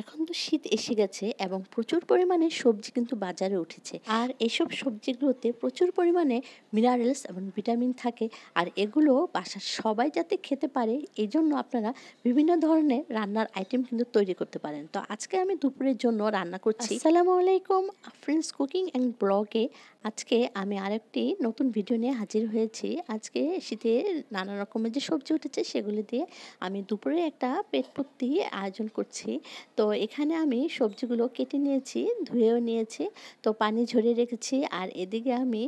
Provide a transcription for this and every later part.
এখন তো শীত এসে গেছে এবং প্রচুর পরিমাণে সবজি কিন্তু বাজারে উঠেছে। আর এসব সবজিগুলোতে প্রচুর পরিমাণে মিনারেলস এবং ভিটামিন থাকে। আর এগুলো বাসার সবাই যাতে খেতে পারে এজন্য আপনারা বিভিন্ন ধরনের রান্নার আইটেম কিন্তু তৈরি করতে পারেন। তো আজকে আমি দুপুরের জন্য রান্না করছি। আসসালামু আলাইকুম ফ্রেন্ডস, কুকিং অ্যান্ড ব্লগে আজকে আমি আরেকটি নতুন ভিডিও নিয়ে হাজির হয়েছি। আজকে শীতে নানা রকমের যে সবজি উঠেছে সেগুলি দিয়ে আমি দুপুরে একটা পেট ভর্তি আয়োজন করছি। তো এখানে আমি সবজিগুলো কেটে নিয়েছি, ধুয়েও নিয়েছি। তো পানি ঝরিয়ে রেখেছি। আর এদিকে আমি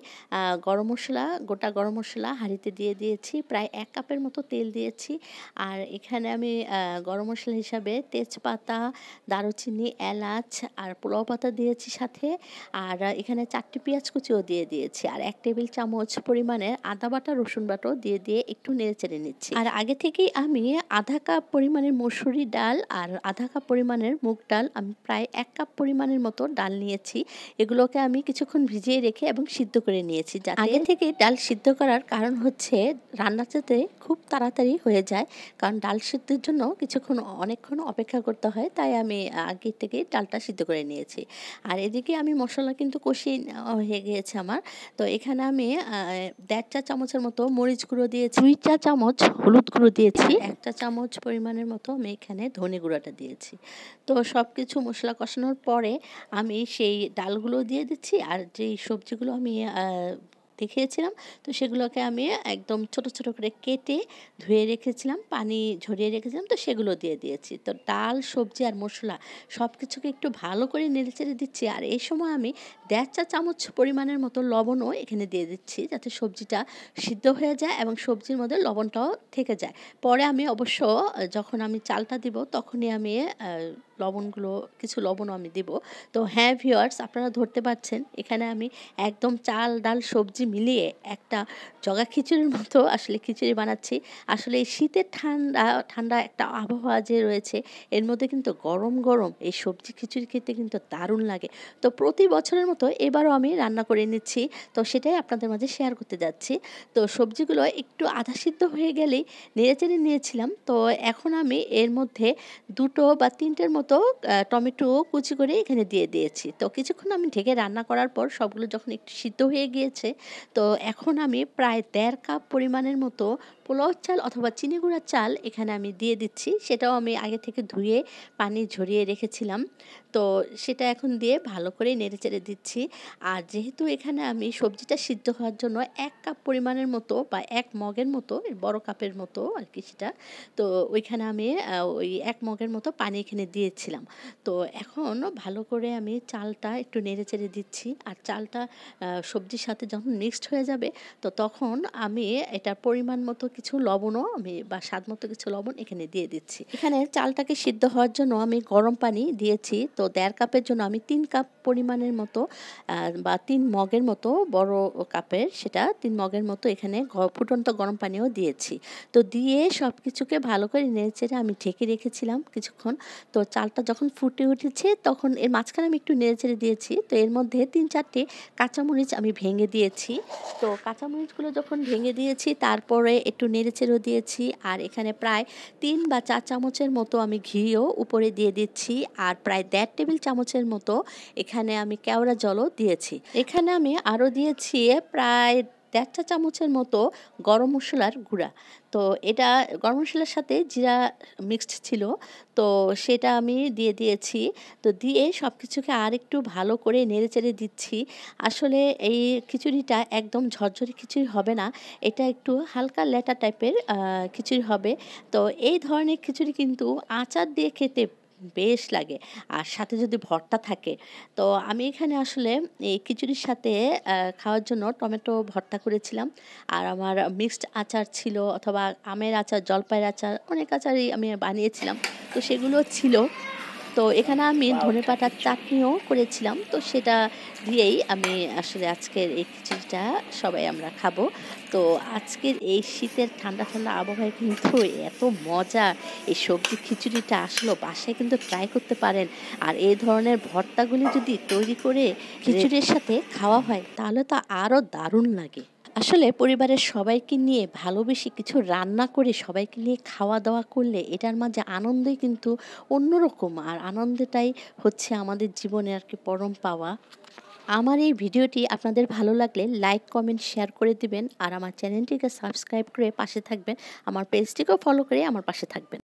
গরম মশলা, গোটা গরম মশলা হাঁড়িতে দিয়ে দিয়েছি। প্রায় ১ কাপের মতো তেল দিয়েছি। আর এখানে আমি গরম মশলা হিসাবে তেজপাতা, দারুচিনি, এলাচ আর পোলাও পাতা দিয়েছি সাথে। আর এখানে ৪টি পেঁয়াজ কুচিও দিয়ে দিয়েছি। আর ১ টেবিল চামচ পরিমাণের আদা বাটা, রসুন বাটাও দিয়ে একটু নেড়েচেড়ে নিচ্ছি। আর আগে থেকেই আমি আধা কাপ পরিমাণের মসুরি ডাল আর আধা কাপ পরিমাণের মুগ ডাল, আমি প্রায় ১ কাপ পরিমাণের মতো ডাল নিয়েছি। এগুলোকে আমি কিছুক্ষণ ভিজিয়ে রেখে এবং সিদ্ধ করে নিয়েছি। আগে থেকে ডাল সিদ্ধ করার কারণ হচ্ছে রান্না যাতে খুব তাড়াতাড়ি হয়ে যায়, কারণ ডাল সিদ্ধের জন্য অনেকক্ষণ অপেক্ষা করতে হয়, তাই আমি আগে থেকে ডালটা সিদ্ধ করে নিয়েছি। আর এদিকে আমি মশলা কিন্তু কষিয়ে হয়ে গিয়েছে আমার। তো এখানে আমি ১.৫ চা চামচের মতো মরিচ গুঁড়ো দিয়েছি, ২ চা চামচ হলুদ গুঁড়ো দিয়েছি, ১ চা চামচ পরিমাণের মতো আমি এখানে ধনে গুঁড়োটা দিয়েছি। তো সব কিছু মশলা কষানোর পরে আমি সেই ডালগুলো দিয়ে দিচ্ছি। আর যেই সবজিগুলো আমি দেখিয়েছিলাম, তো সেগুলোকে আমি একদম ছোট ছোট করে কেটে ধুয়ে রেখেছিলাম, পানি ঝরিয়ে রেখেছিলাম, তো সেগুলো দিয়ে দিয়েছি। তো ডাল, সবজি আর মশলা সব কিছুকে একটু ভালো করে নেড়েচেড়ে দিচ্ছি। আর এই সময় আমি ১.৫ চা চামচ পরিমাণের মতো লবণও এখানে দিয়ে দিচ্ছি, যাতে সবজিটা সিদ্ধ হয়ে যায় এবং সবজির মধ্যে লবণটাও থেকে যায়। পরে আমি অবশ্য যখন আমি চালটা দিব তখনই আমি কিছু লবণও আমি দিব। তো হ্যাঁ ভিউয়ার্স, আপনারা ধরতে পারছেন এখানে আমি একদম চাল, ডাল, সবজি মিলিয়ে একটা জগা খিচুড়ির মতো আসলে খিচুড়ি বানাচ্ছি। আসলে এই শীতের ঠান্ডা ঠান্ডা একটা আবহাওয়া যে রয়েছে, এর মধ্যে কিন্তু গরম গরম এই সবজি খিচুড়ি খেতে কিন্তু দারুণ লাগে। তো প্রতি বছরের মতো এবারও আমি রান্না করে নিচ্ছি, তো সেটাই আপনাদের মাঝে শেয়ার করতে যাচ্ছি। তো সবজিগুলো একটু আধা সিদ্ধ হয়ে গেলেই নেড়েচেড়ে নিয়েছিলাম। তো এখন আমি এর মধ্যে ২টো বা ৩টের মতো টমেটো কুচি করে এখানে দিয়ে দিয়েছি। তো কিছুক্ষণ আমি ঢেকে রান্না করার পর সবগুলো যখন একটু সিদ্ধ হয়ে গিয়েছে, তো এখন আমি প্রায় ১.৫ কাপ পরিমাণের মতো পোলাও চাল অথবা চিনি গুঁড়ার চাল এখানে আমি দিয়ে দিচ্ছি। সেটাও আমি আগে থেকে ধুয়ে পানি ঝরিয়ে রেখেছিলাম। তো সেটা এখন দিয়ে ভালো করে নেড়েচেড়ে দিচ্ছি। আর যেহেতু এখানে আমি সবজিটা সিদ্ধ হওয়ার জন্য ১ কাপ পরিমাণের মতো বা ১ মগের মতো, বড় কাপের মতো আর কি সেটা, তো ওইখানে আমি ওই ১ মগের মতো পানি এখানে দিয়েছিলাম। তো এখন ভালো করে আমি চালটা একটু নেড়েচেড়ে দিচ্ছি। আর চালটা সবজির সাথে যখন মিক্সড হয়ে যাবে, তো তখন আমি এটার পরিমাণ মতো কিছু লবণও বা স্বাদ মতো কিছু লবণ এখানে দিয়ে দিচ্ছি। এখানে চালটাকে সিদ্ধ হওয়ার জন্য আমি গরম পানি দিয়েছি। তো ১.৫ কাপের জন্য আমি ৩ কাপ পরিমাণের মতো বা ৩ মগের মতো, বড় কাপের সেটা ৩ মগের মতো এখানে ফুটন্ত গরম পানিও দিয়েছি। তো দিয়ে সব কিছুকে ভালো করে নেড়েচেড়ে আমি ঢেকে রেখেছিলাম কিছুক্ষণ। তো চালটা যখন ফুটে উঠেছে তখন এর মাঝখানে আমি একটু নেড়েচেড়ে দিয়েছি। তো এর মধ্যে ৩-৪টে কাঁচামরিচ আমি ভেঙে দিয়েছি। তো কাঁচামরিচগুলো যখন ভেঙে দিয়েছি তারপরে একটু নেড়েচেড়েও দিয়েছি। আর এখানে প্রায় ৩ বা ৪ চামচের মতো আমি ঘিও উপরে দিয়ে দিচ্ছি। আর প্রায় ১.৫ টেবিল চামচের মতো এখানে আমি কেওড়া জলও দিয়েছি। এখানে আমি আরও দিয়েছি প্রায় ১.৫ চা চামচের মতো গরম মশলার গুঁড়া। তো এটা গরম মশলার সাথে জিরা মিক্সড ছিল, তো সেটা আমি দিয়ে দিয়েছি। তো দিয়ে সব কিছুকে আরেকটু ভালো করে নেড়েচেড়ে দিচ্ছি। আসলে এই খিচুড়িটা একদম ঝরঝরে খিচুড়ি হবে না, এটা একটু হালকা ল্যাটা টাইপের খিচুড়ি হবে। তো এই ধরনের খিচুড়ি কিন্তু আচার দিয়ে খেতে বেশ লাগে, আর সাথে যদি ভর্তা থাকে। তো আমি এখানে আসলে এই খিচুড়ির সাথে খাওয়ার জন্য টমেটো ভর্তা করেছিলাম। আর আমার মিক্সড আচার ছিল, অথবা আমের আচার, জলপাইয়ের আচার, অনেক আচারই আমি বানিয়েছিলাম। তো সেগুলো ছিল। তো এখানে আমি ধনেপাতার চাটনিও করেছিলাম। তো সেটা দিয়েই আমি আসলে আজকের এই খিচুড়িটা সবাই আমরা খাবো। তো আজকের এই শীতের ঠান্ডা ঠান্ডা আবহাওয়ায় কিন্তু এত মজা, এই সবজি খিচুড়িটা আসলে বাসায় কিন্তু ট্রাই করতে পারেন। আর এই ধরনের ভর্তাগুলি যদি তৈরি করে খিচুড়ির সাথে খাওয়া হয় তাহলে তো আরও দারুণ লাগে। আসলে পরিবারের সবাইকে নিয়ে ভালোবেসে কিছু রান্না করে সবাইকে নিয়ে খাওয়া-দাওয়া করলে এটার মাঝে আনন্দই কিন্তু অন্যরকম। আর আনন্দটাই হচ্ছে আমাদের জীবনের আরকি পরম পাওয়া। আমার এই ভিডিওটি আপনাদের ভালো লাগলে লাইক, কমেন্ট, শেয়ার করে দিবেন। আর আমার চ্যানেলটিকে সাবস্ক্রাইব করে পাশে থাকবেন। আমার পেজটিকেও ফলো করে আমার পাশে থাকবেন।